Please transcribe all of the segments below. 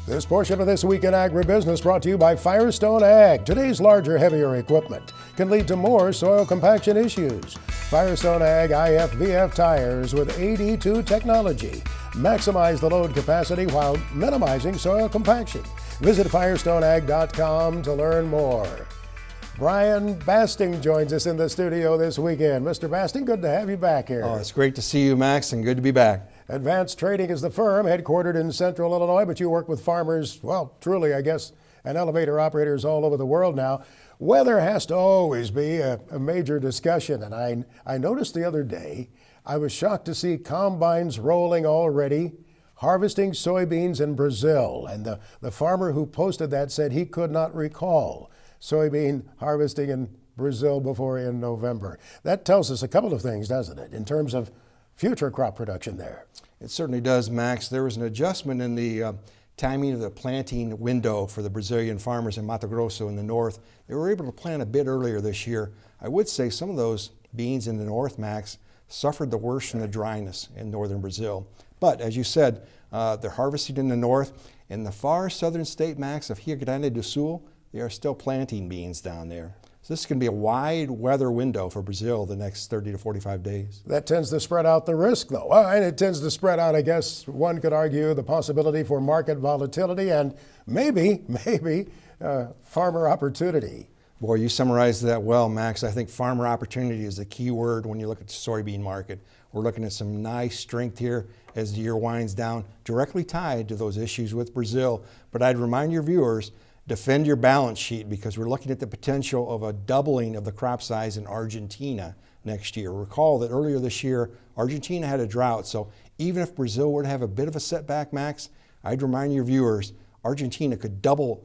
This portion of This Week in Agribusiness brought to you by Firestone Ag. Today's larger, heavier equipment can lead to more soil compaction issues. Firestone Ag IFVF tires with AD2 technology maximize the load capacity while minimizing soil compaction. Visit firestoneag.com to learn more. Brian Basting joins us in the studio this weekend. Mr. Basting, good to have you back here. Oh, it's great to see you, Max, and good to be back. Advanced Trading is the firm, headquartered in Central Illinois, but you work with farmers, well, truly, I guess, and elevator operators all over the world now. Weather has to always be a major discussion, and I noticed the other day, I was shocked to see combines rolling already, harvesting soybeans in Brazil, and the farmer who posted that said he could not recall soybean harvesting in Brazil before in November. That tells us a couple of things, doesn't it, in terms of future crop production there? It certainly does, Max. There was an adjustment in the timing of the planting window for the Brazilian farmers in Mato Grosso in the north. They were able to plant a bit earlier this year. I would say some of those beans in the north, Max, suffered the worst from the dryness in northern Brazil. But as you said, they're harvesting in the north. In the far southern state, Max, of Rio Grande do Sul, they are still planting beans down there. So this can be a wide weather window for Brazil the next 30 to 45 days. That tends to spread out the risk, though. And it tends to spread out, I guess, one could argue, the possibility for market volatility and maybe farmer opportunity. Boy, you summarized that well, Max. I think farmer opportunity is the key word when you look at the soybean market. We're looking at some nice strength here as the year winds down, directly tied to those issues with Brazil. But I'd remind your viewers, defend your balance sheet because we're looking at the potential of a doubling of the crop size in Argentina next year. Recall that earlier this year, Argentina had a drought, so even if Brazil were to have a bit of a setback, Max, I'd remind your viewers, Argentina could double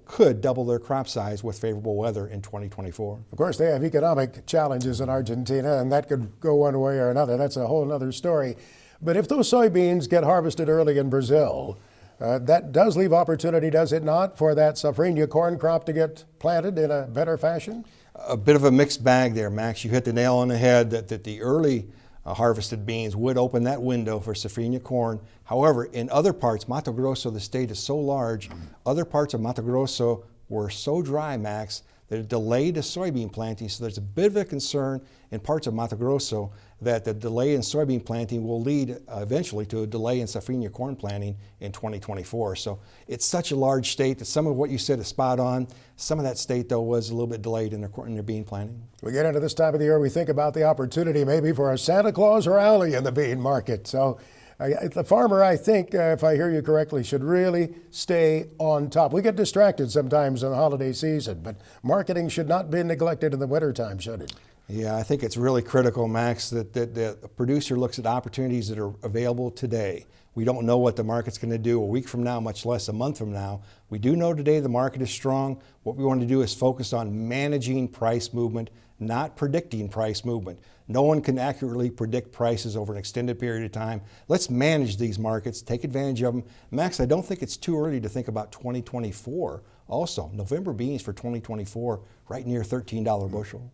their crop size with favorable weather in 2024. Of course, they have economic challenges in Argentina, and that could go one way or another. That's a whole other story. But if those soybeans get harvested early in Brazil, that does leave opportunity, does it not, for that safrinha corn crop to get planted in a better fashion? A bit of a mixed bag there, Max. You hit the nail on the head that the early harvested beans would open that window for safrinha corn. However, in other parts, Mato Grosso, the state is so large, other parts of Mato Grosso were so dry, Max, that it delayed the soybean planting. So there's a bit of a concern in parts of Mato Grosso that the delay in soybean planting will lead eventually to a delay in safrinha corn planting in 2024. So it's such a large state that some of what you said is spot on. Some of that state, though, was a little bit delayed in their bean planting. We get into this time of the year, we think about the opportunity maybe for a Santa Claus rally in the bean market. So the farmer, I think, if I hear you correctly, should really stay on top. We get distracted sometimes in the holiday season, but marketing should not be neglected in the wintertime, should it? Yeah, I think it's really critical, Max, that the producer looks at opportunities that are available today. We don't know what the market's going to do a week from now, much less a month from now. We do know today the market is strong. What we want to do is focus on managing price movement, not predicting price movement. No one can accurately predict prices over an extended period of time. Let's manage these markets, take advantage of them. Max, I don't think it's too early to think about 2024. Also, November beans for 2024, right near $13 bushel.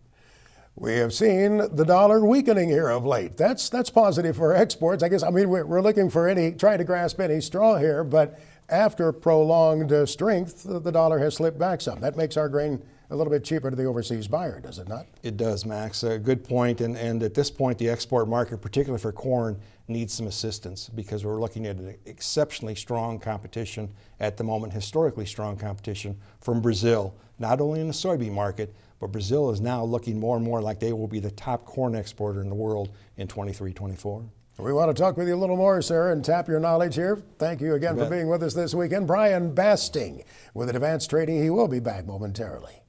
We have seen the dollar weakening here of late. That's positive for exports. I guess, we're looking for trying to grasp any straw here, but after prolonged strength, the dollar has slipped back some. That makes our grain a little bit cheaper to the overseas buyer, does it not? It does, Max. A good point. And at this point, the export market, particularly for corn, needs some assistance because we're looking at an exceptionally strong competition at the moment, historically strong competition from Brazil, not only in the soybean market, but Brazil is now looking more and more like they will be the top corn exporter in the world in 23-24. We want to talk with you a little more, sir, and tap your knowledge here. Thank you again for being with us this weekend. Brian Basting with Advanced Trading. He will be back momentarily.